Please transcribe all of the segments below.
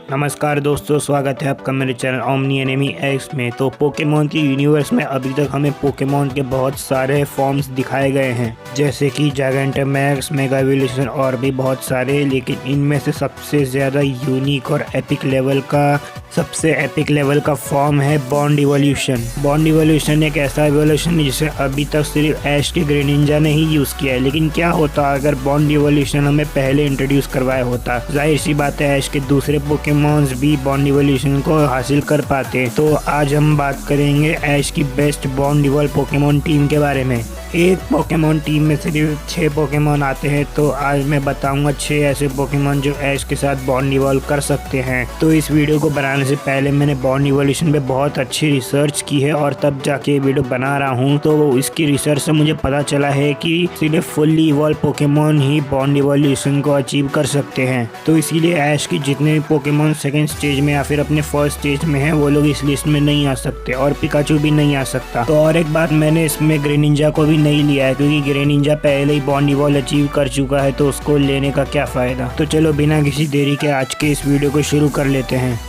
नमस्कार दोस्तों, स्वागत है आपका मेरे चैनल ओमनी एनिमी एक्स में। तो पोकेमॉन की यूनिवर्स में अभी तक हमें पोकेमॉन के बहुत सारे फॉर्म्स दिखाए गए हैं, जैसे कि जायंटामैक्स, मेगा इवोल्यूशन और भी बहुत सारे। लेकिन इनमें से सबसे ज़्यादा यूनिक और एपिक लेवल का फॉर्म है बॉन्ड इवोल्यूशन। बॉन्ड इवोल्यूशन एक ऐसा इवोल्यूशन है जिसे अभी तक सिर्फ ऐश के ग्रेनिंजा ने ही यूज़ किया है। लेकिन क्या होता अगर बॉन्ड इवोल्यूशन हमें पहले इंट्रोड्यूस करवाया होता? जाहिर सी बात है ऐश के दूसरे पोकेमॉन्स भी बॉन्ड इवोल्यूशन को हासिल कर पाते। तो आज हम बात करेंगे ऐश की best bond evolve Pokemon team के बारे में। एक पोकेमॉन टीम में सिर्फ 6 पोकेमॉन आते हैं, तो आज मैं बताऊंगा 6 ऐसे पोकेमॉन जो ऐश के साथ बॉन्ड इवॉल्व कर सकते हैं। तो इस वीडियो को बनाने से पहले मैंने बॉन्ड इवोल्यूशन पे बहुत अच्छी रिसर्च की है और तब जाके ये वीडियो बना रहा हूँ। तो इसकी रिसर्च से मुझे पता चला है कि सिर्फ फुल्ली इवॉल्व पोकेमॉन ही बॉन्ड इवोल्यूशन को अचीव कर सकते हैं। तो इसीलिए ऐश की जितने भी पोकेमॉन सेकेंड स्टेज में या फिर अपने फर्स्ट स्टेज में है वो लोग इस लिस्ट में नहीं आ सकते, और पिकाचू भी नहीं आ सकता। तो और एक बात, मैंने इसमें ग्रेनिंजा को भी नहीं लिया है क्योंकि ग्रेनिंजा पहले ही बॉन्ड इवॉल्व अचीव कर चुका है, तो उसको लेने का क्या फायदा। तो चलो बिना किसी देरी के आज के इस वीडियो को शुरू कर लेते हैं।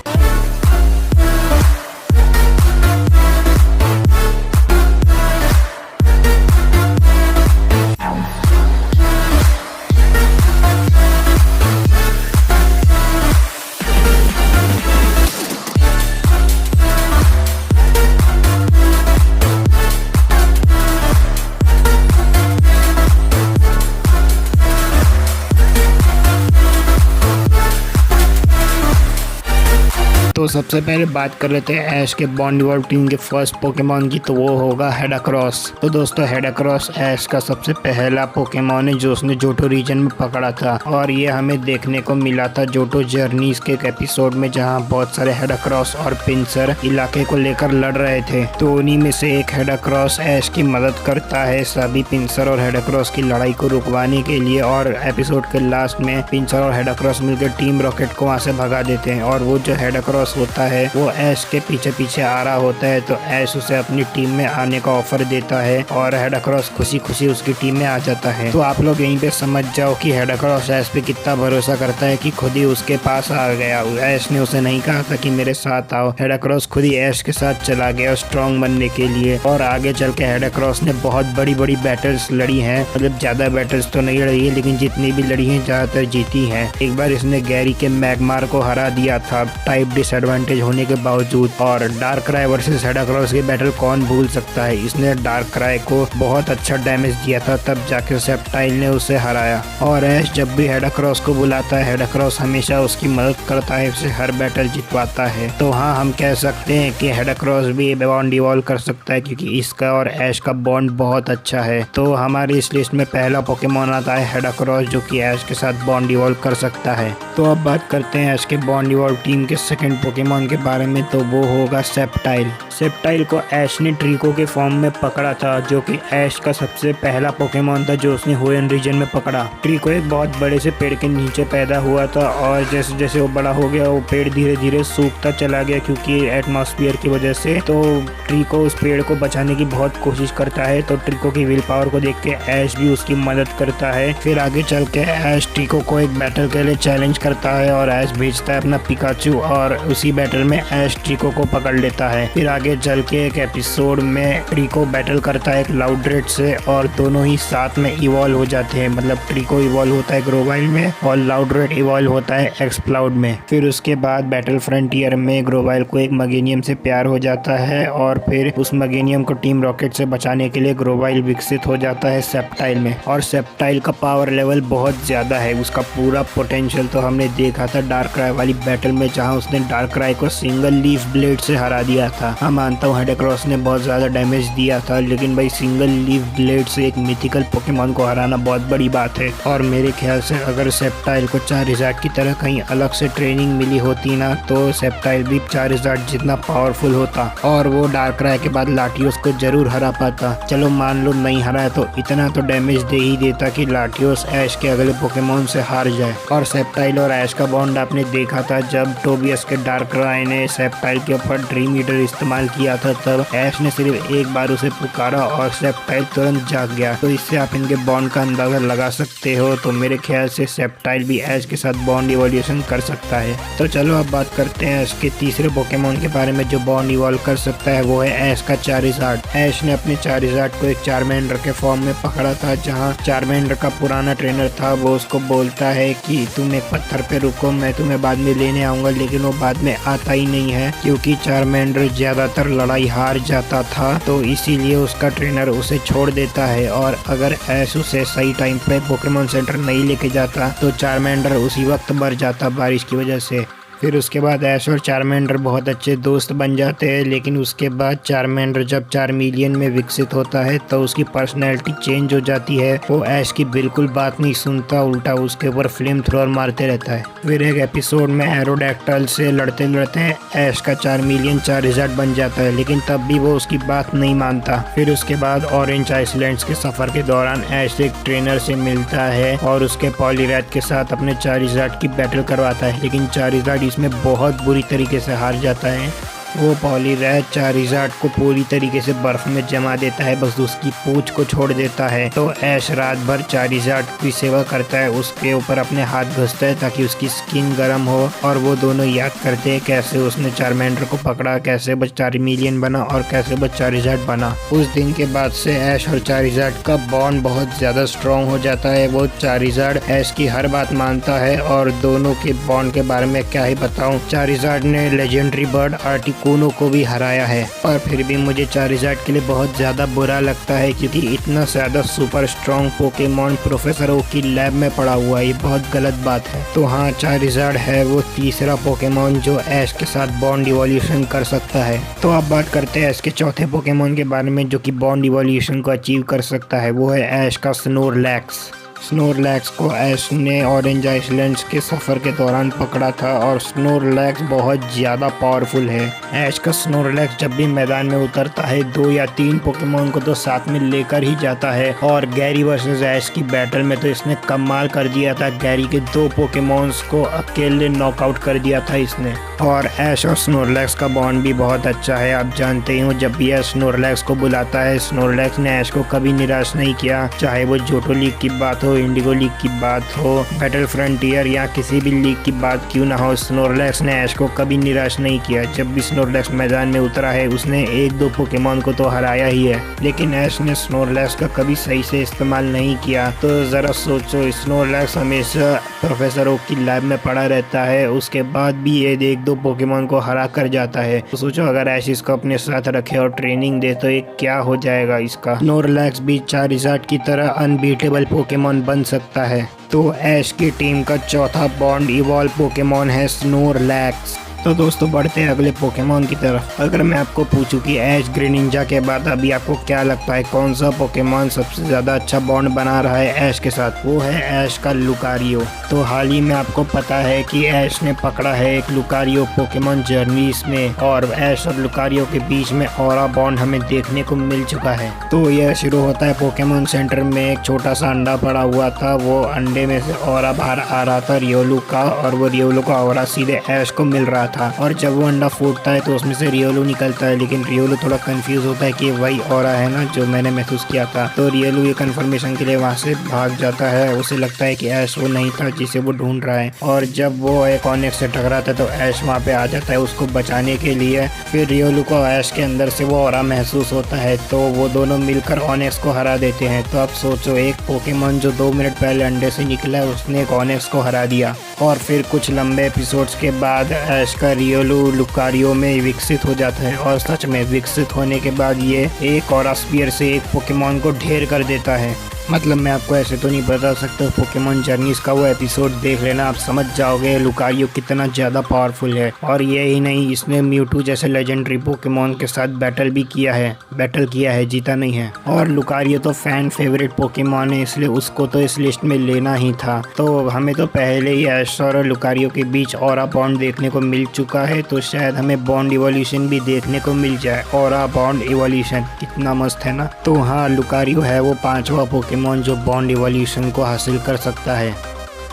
तो सबसे पहले बात कर लेते हैं ऐश के बॉन्ड इवॉल्व टीम के फर्स्ट पोकेमॉन की, तो वो होगा हेडाक्रॉस। तो दोस्तों हेडाक्रॉस ऐश का सबसे पहला पोकेमॉन है जो उसने जोटो रीजन में पकड़ा था, और ये हमें देखने को मिला था जोटो जर्नीज के एक एपिसोड में, जहां बहुत सारे हेडाक्रॉस और पिंसर इलाके को लेकर लड़ रहे थे। तो उन्हीं में से एक हेडाक्रॉस ऐश की मदद करता है सभी पिंसर और हेडाक्रॉस की लड़ाई को रुकवाने के लिए, और एपिसोड के लास्ट में पिंसर और हेडाक्रॉस मिलकर टीम रॉकेट को वहां से भगा देते हैं। और वो जो हेडाक्रॉस होता है वो ऐश के पीछे पीछे आ रहा होता है, तो ऐश उसे अपनी टीम में आने का ऑफर देता है और हेडाक्रॉस खुशी खुशी उसकी टीम में आ जाता है। तो आप लोग यहीं पे समझ जाओ कि हेडाक्रॉस ऐश पे कितना भरोसा करता है कि खुद ही उसके पास आ गया। ऐश ने उसे नहीं कहा था कि मेरे साथ आओ, हेडाक्रॉस खुद ही ऐश के साथ चला गया स्ट्रॉन्ग बनने के लिए। और आगे चल के हेडाक्रॉस ने बहुत बड़ी बड़ी बैटल्स लड़ी हैं, मतलब ज्यादा बैटल्स तो नहीं लड़ी है लेकिन जितनी भी लड़ी है ज्यादातर जीती है। एक बार इसने गैरी के मैगमार को हरा दिया था टाइप डिसएडवांटेज होने के बावजूद, और डार्क क्राई वर्सेस हेडाक्रॉस की बैटल कौन भूल सकता है। इसने डार्क क्राई को बहुत अच्छा डैमेज दिया था, तब जाके सेप्टाइल ने उसे हराया। और ऐश जब भी हेडाक्रॉस को बुलाता है हेडाक्रॉस हमेशा उसकी मदद करता है, उसे हर बैटल जितवाता है। तो हाँ, हम कह सकते हैं कि हेडाक्रॉस भी बॉन्ड इवॉल्व कर सकता है क्योंकि इसका और ऐश का बॉन्ड बहुत अच्छा है। तो हमारी इस लिस्ट में पहला पोकेमॉन आता है हेडाक्रॉस, जो कि ऐश के साथ बॉन्ड इवॉल्व कर सकता है। तो अब बात करते हैं ऐश के बॉन्ड इवॉल्व टीम के सेकंड पोकेमॉन के बारे में, तो वो होगा सेप्टाइल। सेप्टाइल को ऐश ने ट्रिको के फॉर्म में पकड़ा था, जो कि ऐश का सबसे पहला पोकेमॉन था जो उसने होयन रीजन में पकड़ा। ट्रिको एक बहुत बड़े से पेड़ के नीचे पैदा हुआ था, और जैसे जैसे वो बड़ा हो गया वो पेड़ धीरे धीरे सूखता चला गया क्योंकि एटमॉस्फेयर की वजह से। तो ट्रिको उस पेड़ को बचाने की बहुत कोशिश करता है, तो ट्रिको की विल पावर को देख के ऐश भी उसकी मदद करता है। फिर आगे चल के ऐश ट्रिको को एक बैटल के लिए चैलेंज करता है और ऐश भेजता है अपना पिकाचू, और उसी बैटल में ऐश ट्रिको को पकड़ लेता है। फिर आगे चल के एक एपिसोड में ट्रिको बैटल करता है एक लाउड्रेट से, और दोनों ही साथ में इवॉल्व हो जाते हैं। मतलब ट्रिको इवॉल्व होता है ग्रोवाइल में और लाउड्रेट इवॉल्व होता है एक्सप्लाउड में। फिर उसके बाद बैटल फ्रंटियर में ग्रोवाइल को एक मगेनियम से प्यार हो जाता है, और फिर उस मगेनियम को टीम रॉकेट से बचाने के लिए ग्रोवाइल विकसित हो जाता है सेप्टाइल में। और सेप्टाइल का पावर लेवल बहुत ज्यादा है, उसका पूरा पोटेंशियल तो हमने देखा था डार्क क्राई वाली बैटल में, जहाँ उसने डार्क क्राई को सिंगल लीफ ब्लेड से हरा दिया था। हाँ, मानता हूँ हेडाक्रॉस ने बहुत ज्यादा डैमेज दिया था, लेकिन भाई सिंगल लीफ ब्लेड से एक मिथिकल पोकेमॉन को हराना बहुत बड़ी बात है। और मेरे ख्याल से अगर सेप्टाइल को चारिज़ार्ड की तरह कहीं अलग से ट्रेनिंग मिली होती ना, तो सेप्टाइल भी चारिज़ार्ड जितना पावरफुल होता और वो डार्क क्राई के बाद लाटियोस को जरूर हरा पाता। चलो मान लो नहीं हरा है तो इतना तो डैमेज दे ही देता कि लाटियोस ऐश के अगले पोकेमॉन से हार जाए। और सेप्टाइल और ऐश का बॉन्ड आपने देखा था जब टोबियस के डार्क डार्कराय ने सेप्टाइल के ऊपर ड्रीम ईटर इस्तेमाल किया था तब ऐश ने सिर्फ एक बार उसे पुकारा और सेप्टाइल तुरंत जाग गया। तो इससे आप इनके बॉन्ड का अंदाजा लगा सकते हो। तो मेरे ख्याल से सेप्टाइल भी ऐश के साथ बॉन्ड इवोल्यूशन कर सकता है। तो चलो अब बात करते हैं ऐश के तीसरे पोकेमॉन के बारे में जो बॉन्ड इवॉल्व कर सकता है, वो है ऐश का चारिज़ार्ड। ऐश ने अपने चारिज़ार्ड को एक चारमेंडर के फॉर्म में पकड़ा था, जहाँ चारमेंडर का पुराना ट्रेनर था वो उसको बोलता है कि तुम एक पत्थर पे रुको, मैं तुम्हें बाद में लेने आऊंगा, लेकिन वो बाद में आता ही नहीं है क्योंकि चारमेंडर ज्यादातर लड़ाई हार जाता था। तो इसीलिए उसका ट्रेनर उसे छोड़ देता है और अगर ऐश उसे सही टाइम पे पोकेमॉन सेंटर नहीं लेके जाता तो चारमेंडर उसी वक्त मर जाता बारिश की वजह से। फिर उसके बाद ऐश और चारमेंडर बहुत अच्छे दोस्त बन जाते हैं, लेकिन उसके बाद चारमेंडर जब चारमिलियन में विकसित होता है तो उसकी पर्सनैलिटी चेंज हो जाती है। वो ऐश की बिल्कुल बात नहीं सुनता, उल्टा उसके ऊपर फ्लेम थ्रोअर मारते रहता है। फिर एक एपिसोड में एरोडैक्टाइल से लड़ते लड़ते ऐश का चारमिलियन चारिज़ार्ड बन जाता है, लेकिन तब भी वो उसकी बात नहीं मानता। फिर उसके बाद ऑरेंज आइसलैंड्स के सफर के दौरान ऐश एक ट्रेनर से मिलता है और उसके पॉलीरैथ के साथ अपने चारिज़ार्ड की बैटल करवाता है, लेकिन चारिज़ार्ड इसमें बहुत बुरी तरीके से हार जाता है। वो पॉलीरैथ चारिज़ार्ड को पूरी तरीके से बर्फ में जमा देता है, बस उसकी पूंछ को छोड़ देता है। तो ऐश रात भर चारिज़ार्ड की सेवा करता है, उसके ऊपर अपने हाथ घुसता है ताकि उसकी स्किन गर्म हो और वो दोनों याद करते हैं कैसे उसने चारमेंडर को पकड़ा, कैसे वो चारमिलियन बना और कैसे वो चारिज़ार्ड बना। उस दिन के बाद से ऐश और चारिज़ार्ड का बॉन्ड बहुत ज़्यादा स्ट्रॉन्ग हो जाता है। वो चारिज़ार्ड ऐश की हर बात मानता है और दोनों के बॉन्ड के बारे में क्या ही बताऊँ। चारिज़ार्ड ने लेजेंडरी बर्ड आर्टिकुनो को भी हराया है, पर फिर भी मुझे चारिज़ार्ड के लिए बहुत ज़्यादा बुरा लगता है क्योंकि इतना ज़्यादा super strong Pokemon professor Oak की लैब में पड़ा हुआ है, ये बहुत गलत बात है। तो हाँ, चारिज़ार्ड है वो तीसरा पोकेमॉन जो ऐश के साथ बॉन्ड इवोल्यूशन कर सकता है। तो अब बात करते हैं ऐश के चौथे पोकेमॉन के बारे में जो कि बॉन्ड इवोल्यूशन को अचीव कर सकता है, वो है ऐश का स्नोरलैक्स। स्नोरलैक्स को ऐश ने ऑरेंज आइसलैंड्स के सफ़र के दौरान पकड़ा था और स्नोरलैक्स बहुत ज़्यादा पावरफुल है। ऐश का स्नोरलैक्स जब भी मैदान में उतरता है 2 या 3 पोकेमॉन को तो साथ में लेकर ही जाता है और गैरी वर्सेस ऐश की बैटल में तो इसने कमाल कर दिया था। गैरी के 2 पोकेमॉन्स को अकेले नॉकआउट कर दिया था इसने। और ऐश और स्नोरलैक्स का बॉन्ड भी बहुत अच्छा है। आप जानते ही हो, जब भी ऐश स्नोरलैक्स को बुलाता है, स्नोरलैक्स ने ऐश को कभी निराश नहीं किया, चाहे वो जोटो लीग की बात हो, इंडिगो लीग की बात हो, बैटल फ्रंटियर या किसी भी लीग की बात क्यों ना हो, स्नोरलैक्स ने ऐश को कभी निराश नहीं किया। जब भी स्नोरलैक्स मैदान में उतरा है उसने 1-2 पोकेमॉन को तो हराया ही है, लेकिन ऐश ने स्नोरलैक्स का कभी सही से इस्तेमाल नहीं किया। तो ज़रा सोचो, स्नोरलैक्स हमेशा प्रोफेसर ओक की लैब में पड़ा रहता है, उसके बाद भी ये 1-2 पोकेमॉन को हरा कर जाता है। तो सोचो अगर ऐश इसको अपने साथ रखे और ट्रेनिंग दे तो ये क्या हो जाएगा इसका। स्नोरलैक्स भी चारिज़ार्ड की तरह अनबीटेबल पोकेमॉन बन सकता है। तो ऐश की टीम का चौथा बॉन्ड इवॉल्व पोकेमॉन है स्नोरलैक्स। तो दोस्तों बढ़ते हैं अगले पोकेमॉन की तरफ। अगर मैं आपको पूछूं कि ऐश ग्रीनिंजा के बाद अभी आपको क्या लगता है कौन सा पोकेमॉन सबसे ज़्यादा अच्छा बॉन्ड बना रहा है ऐश के साथ, वो है ऐश का लुकारियो। तो हाल ही में आपको पता है कि ऐश ने पकड़ा है एक लुकारियो पोकेमॉन जर्नीस में और ऐश और लुकारियो के बीच में ऑरा बॉन्ड हमें देखने को मिल चुका है। तो यह शुरू होता है पोकेमॉन सेंटर में एक छोटा सा अंडा पड़ा हुआ था, वो अंडे में से ऑरा बाहर आ रहा था रियोलू का, और वो रियोलू का ऑरा सीधे ऐश को मिल रहा था। और जब वो अंडा फूटता है तो उसमें से रियोलू निकलता है, लेकिन रियोलू थोड़ा कंफ्यूज होता है कि वही ऑरा है ना जो मैंने महसूस किया था। तो रियोलू ये कंफर्मेशन के लिए वहाँ से भाग जाता है, उसे लगता है कि ऐश वो नहीं था जिसे वो ढूंढ रहा है। और जब वो एक ऑनेक्स से टकराता है तो ऐश वहाँ पे आ जाता है उसको बचाने के लिए। फिर रियोलू को ऐश के अंदर से वो ऑरा महसूस होता है, तो वो दोनों मिलकर ऑनेक्स को हरा देते हैं। तो अब सोचो, एक पोकेमॉन जो 2 मिनट पहले अंडे से निकला है उसने एक ऑनेक्स को हरा दिया। और फिर कुछ लंबे एपिसोड्स के बाद ऐश का रियोलू लुकारियो में विकसित हो जाता है और सच में विकसित होने के बाद ये एक ऑरा स्पीयर से एक पोकेमॉन को ढेर कर देता है। मतलब मैं आपको ऐसे तो नहीं बता सकता, पोकेमॉन जर्नीज का वो एपिसोड देख लेना, आप समझ जाओगे लुकारियो कितना ज़्यादा पावरफुल है। और ये ही नहीं, इसने म्यूटू जैसे लेजेंडरी पोकेमॉन के साथ बैटल किया है, जीता नहीं है। और लुकारियो तो फैन फेवरेट पोकेमॉन है, इसलिए उसको तो इस लिस्ट में लेना ही था। तो हमें तो पहले ही ऐश और लुकारियो के बीच ऑरा बॉन्ड देखने को मिल चुका है, तो शायद हमें बॉन्ड इवोल्यूशन भी देखने को मिल जाए। ऑरा बॉन्ड इवोल्यूशन कितना मस्त है ना। तो हाँ, लुकारियो है वो 5वां पोकेमॉन जो बॉन्ड इवोल्यूशन को हासिल कर सकता है।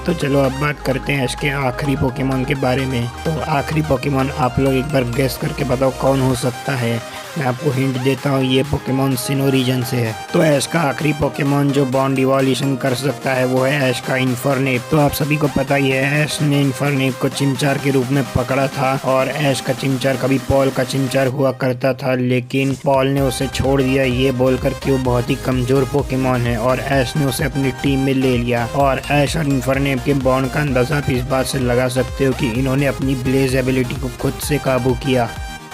तो चलो अब बात करते हैं इसके आखिरी पोकेमोन के बारे में। तो आखिरी पोकेमोन आप लोग एक बार गेस करके बताओ कौन हो सकता है। मैं आपको हिंट देता हूँ, ये पोकेमोन सिनो रीजन से है। तो ऐश का आखिरी पोकेमोन जो बॉन्ड इवोल्यूशन कर सकता है वो है ऐश का इन्फर्नेप। तो आप सभी को पता ही है, ऐश ने इन्फर्नेप को चिमचार के रूप में पकड़ा था और ऐश का चिमचार कभी पॉल का चिमचार हुआ करता था, लेकिन पॉल ने उसे छोड़ दिया ये बोलकर कि वो बहुत ही कमजोर पोकेमोन है, और ऐश ने उसे अपनी टीम में ले लिया। और ऐश और इन्फर्नेप के बॉन्ड का अंदाजा आप इस बात से लगा सकते हो कि इन्होंने अपनी ब्लेज एबिलिटी को खुद से काबू किया।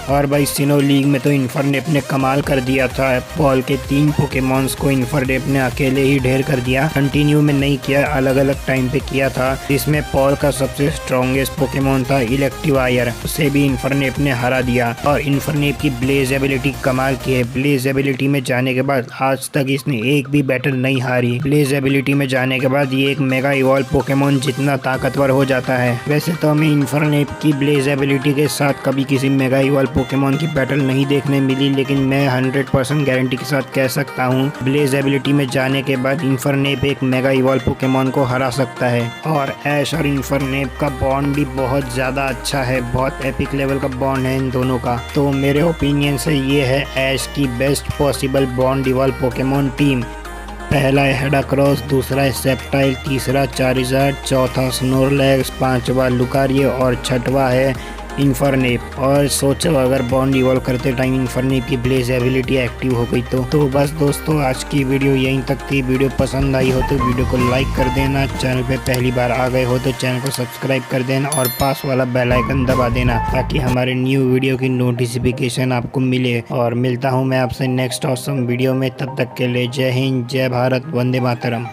और भाई सिनो लीग में तो इन्फर्नेप ने कमाल कर दिया था। पॉल के 3 पोकेमॉन्स को इन्फर्नेप ने अकेले ही ढेर कर दिया, कंटिन्यू में नहीं किया, अलग अलग टाइम पे किया था। इसमें पॉल का सबसे स्ट्रॉन्गेस्ट पोकेमॉन था इलेक्ट्रीवायर, उसे भी इन्फर्नेप ने हरा दिया। और इन्फर्नेप की ब्लेज एबिलिटी कमाल की है। ब्लेज एबिलिटी में जाने के बाद आज तक इसने एक भी बैटल नहीं हारी। ब्लेज एबिलिटी में जाने के बाद ये एक मेगा इवॉल्व पोकेमॉन जितना ताकतवर हो जाता है। वैसे तो हमें इन्फर्नेप की ब्लेज एबिलिटी के साथ कभी किसी मेगा इवॉल्व पोकेमॉन की बैटल नहीं देखने मिली, लेकिन मैं 100% गारंटी के साथ कह सकता हूँ ब्लेज एबिलिटी में जाने के बाद इन्फर्नेप एक मेगा इवॉल्व पोकेमॉन को हरा सकता है। और ऐश और इन्फर्नेप का बॉन्ड भी बहुत ज़्यादा अच्छा है, बहुत एपिक लेवल का बॉन्ड है इन दोनों का। तो मेरे ओपिनियन से ये है ऐश की best possible bond evolve Pokemon team. पहला है हेडाक्रॉस, दूसरा है सेप्टाइल, तीसरा चारिज़ार्ड, चौथा स्नोरलैक्स, पांचवा लुकारियो और छठवा है इन्फर्नेप। और सोचो अगर बॉन्ड इवॉल्व करते टाइम इन्फर्नेप की ब्लेज एबिलिटी एक्टिव हो गई तो बस दोस्तों आज की वीडियो यहीं तक थी। वीडियो पसंद आई हो तो वीडियो को लाइक कर देना, चैनल पे पहली बार आ गए हो तो चैनल को सब्सक्राइब कर देना और पास वाला बेल आइकन दबा देना ताकि हमारे न्यू वीडियो की नोटिफिकेशन आपको मिले। और मिलता हूँ मैं आपसे नेक्स्ट ऑसम वीडियो में, तब तक के लिए जय हिंद, जय भारत, वंदे मातरम।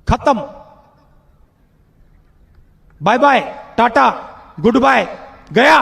खत्म, bye bye, tata, good bye, गया।